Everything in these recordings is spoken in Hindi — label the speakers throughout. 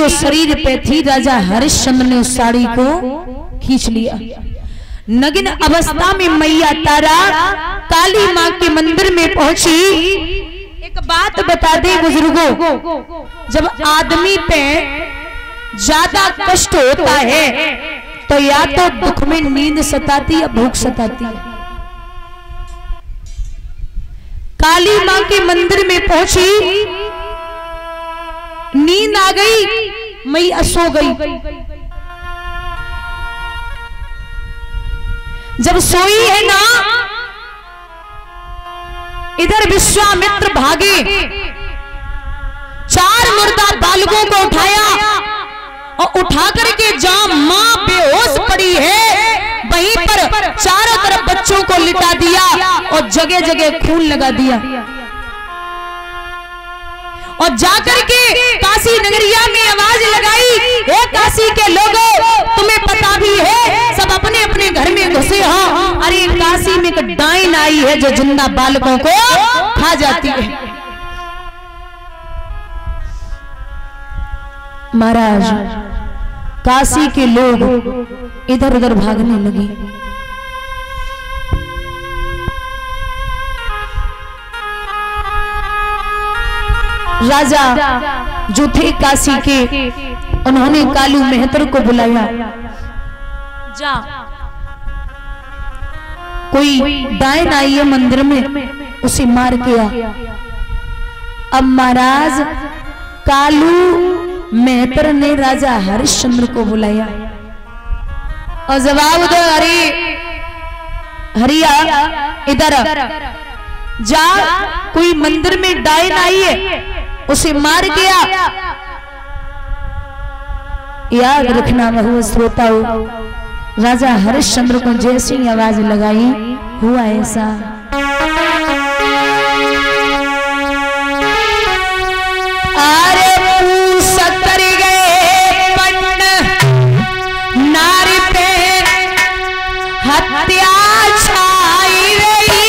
Speaker 1: जो शरीर पे थी राजा हरिश्चंद्र ने उस साड़ी को खींच लिया। नग्न अवस्था में मैया तारा काली माँ के मंदिर में पहुंची। एक बात बता दे बुजुर्गों, जब आदमी पे ज्यादा कष्ट होता है तो या तो दुख में नींद सताती या भूख सताती है। काली माँ के मंदिर में पहुंची, नींद आ गई, मैया सो गई। जब सोई है ना, इधर विश्वामित्र भागे, 4 मुर्दा बालकों को उठाया और उठा करके जहां मां बेहोश पड़ी है वहीं पर चारों तरफ बच्चों को लिटा दिया और जगह जगह खून लगा दिया। और जाकर के काशी नगरिया में आवाज लगाई, हे काशी के लोगों, तुम्हें पता भी है सब अपने अपने घर में घुसे हो। अरे काशी में एक डाइन आई है जो जिंदा बालकों को खा जाती है। महाराज, काशी के लोग इधर उधर भागने लगे। राजा जो थे काशी के, उन्होंने कालू मेहतर को बुलाया। जा, कोई डायन आई है मंदिर में, उसे मार के आ। अब महाराज कालू मेहतर ने राजा हरिश्चंद्र को बुलाया और जवाब दो, अरे हरिया इधर जा, कोई मंदिर में डायन आई है, उसे मार गया। याद रखना बहु श्रोताओ, राजा हरिश्चंद्र को जैसी आवाज लगाई हुआ ऐसा। अरे सतर गए पंड नारी पे हत्या छाई रही।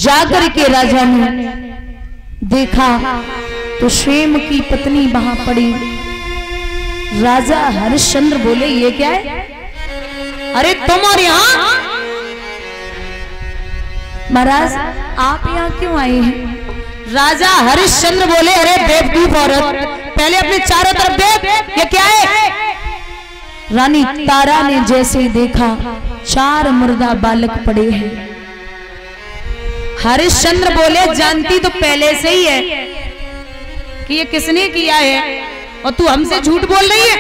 Speaker 1: जाकर के राजा ने देखा तो स्वयं की पत्नी वहां पड़ी। राजा हरिश्चंद्र बोले, ये क्या है? अरे तुम और यहाँ? महाराज आप यहाँ क्यों आए हैं? राजा हरिश्चंद्र बोले, अरे बेवकूफ औरत, पहले अपने चारों तरफ देख, ये क्या है? रानी तारा ने जैसे देखा 4 मुर्दा बालक पड़े हैं। हरिश्चंद्र बोले जानती तो पहले से ही है कि ये किसने किया है और तू हमसे झूठ बोल रही है।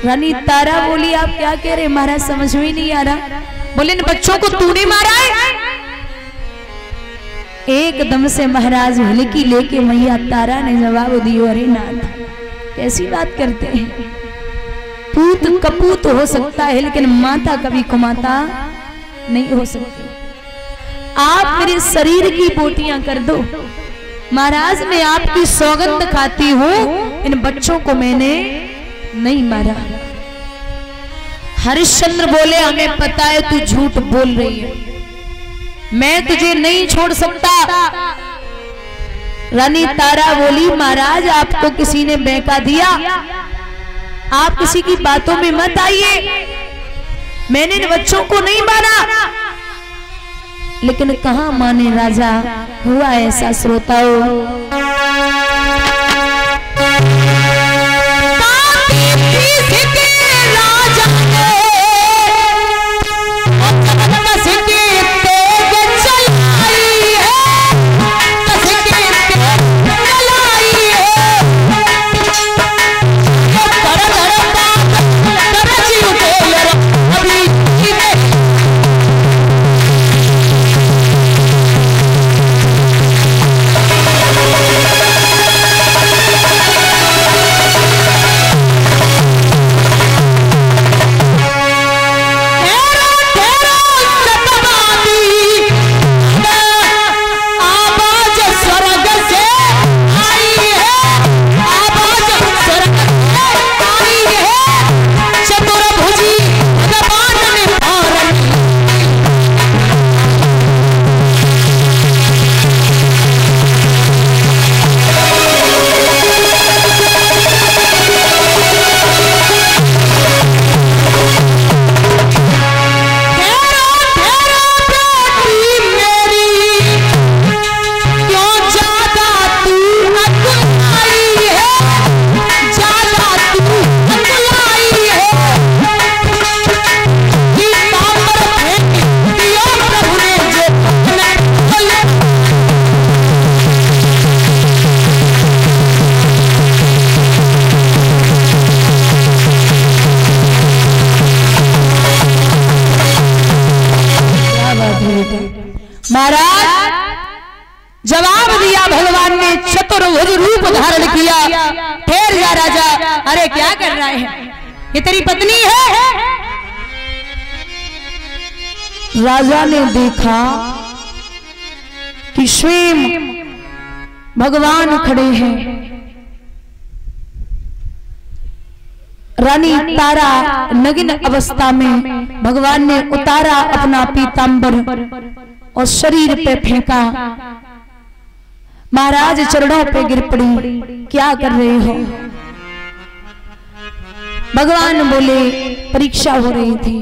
Speaker 1: रानी तारा बोली आप क्या कह रहे महाराज, समझ में ही नहीं आ रहा। बोले इन बच्चों को तूने मारा है। एकदम से महाराज हल्की लेके मैया तारा ने जवाब दिया, अरे नाथ कैसी बात करते हैं, पूत कपूत हो सकता है लेकिन माता कभी कुमाता नहीं हो सकती। आप मेरे शरीर की बोटियां कर दो महाराज, मैं आपकी सौगंध खाती हूं, इन बच्चों को मैंने नहीं मारा। हरिश्चंद्र बोले हमें पता है तू झूठ बोल रही है, मैं तुझे नहीं छोड़ सकता। रानी तारा बोली महाराज आपको किसी ने बहका दिया, आप किसी की बातों में मत आइए, मैंने इन बच्चों को नहीं मारा। लेकिन कहां माने राजा, हुआ ऐसा श्रोताओं। महाराज जवाब दिया भगवान ने, चतुर्भुज रूप धारण किया। ठहर जा राजा, अरे क्या कर रहा है, ये तेरी पत्नी है। राजा ने देखा कि स्वयं भगवान खड़े हैं। रानी तारा नगिन अवस्था में भगवान ने उतारा अपना पीतांबर और शरीर पे फेंका। महाराज चरणों पे गिर पड़ी, क्या कर रहे हो। भगवान बोले परीक्षा हो रही थी।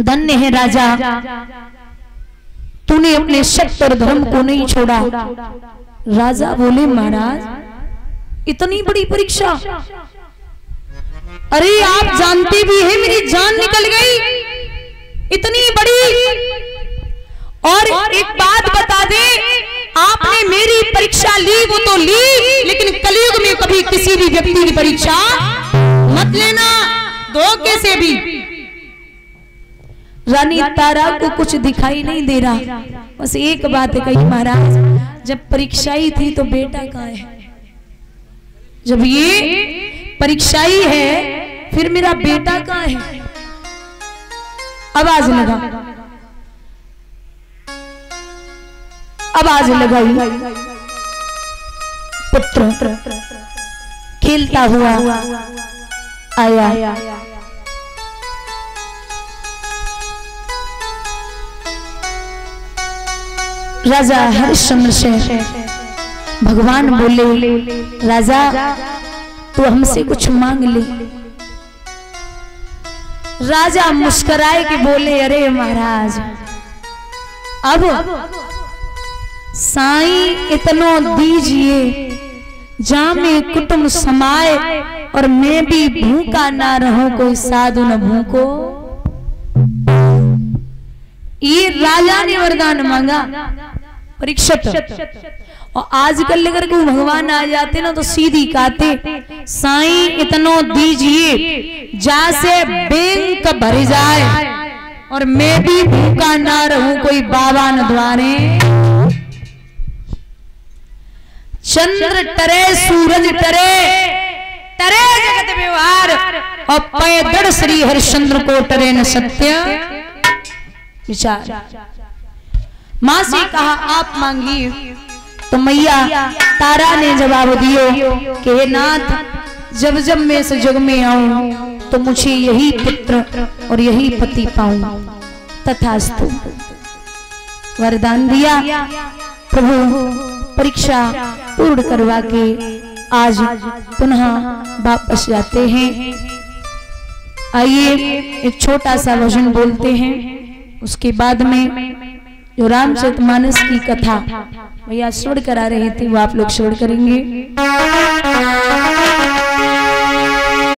Speaker 1: धन्य है राजा, तूने अपने सत्य और धर्म को नहीं छोड़ा। राजा बोले महाराज इतनी बड़ी परीक्षा, अरे आप जानते भी हैं मेरी जान निकल गई, इतनी बड़ी। और एक बात बता दे, आपने मेरी परीक्षा ली वो तो ली, लेकिन कलयुग में कभी किसी भी व्यक्ति की परीक्षा मत लेना, धोखे से भी। रानी तारा को कुछ दिखाई नहीं दे रहा, बस एक बात कही महाराज, जब परीक्षा ही थी तो बेटा कहाँ है, जब ये परीक्षा ही है फिर मेरा बेटा कहाँ है। आवाज लगा, आवाज लगाई, पुत्र खेलता हुआ आया। राजा हरिश्चंद्र से भगवान बोले, राजा तू हमसे कुछ मांग ले। राजा मुस्कुराए के बोले, अरे महाराज अब साईं इतनो दीजिए जामे कुटुंब समाए, और मैं भी भूखा ना रहूं, कोई साधु न भूखो। ये राजा ने वरदान मांगा परीक्षित। और आजकल अगर कोई भगवान आ जाते ना तो सीधी कहते साईं इतनो दीजिए जैसे बैंक भर जाए और मैं भी भूखा ना रहूं, कोई बाबा न द्वारे। चंद्र टरे सूरज टरे, टरे जगत व्यवहार, और पैदड़ श्री हरिश्चंद्र को टरे न सत्य विचार। मां से कहा आप मांगिए, तो मैया तारा ने जवाब दियो कि हे नाथ, जब जब मैं इस जग में आऊं तो मुझे यही पुत्र और यही पति पाऊं। तथास्तु। वरदान दिया। प्रभु परीक्षा पूर्ण करवा के आज पुनः वापस जाते हैं। आइए एक छोटा सा भजन बोलते हैं, उसके बाद में जो रामचरितमानस की कथा भैया श्रवण करा रहे थे वो आप लोग श्रवण करेंगे।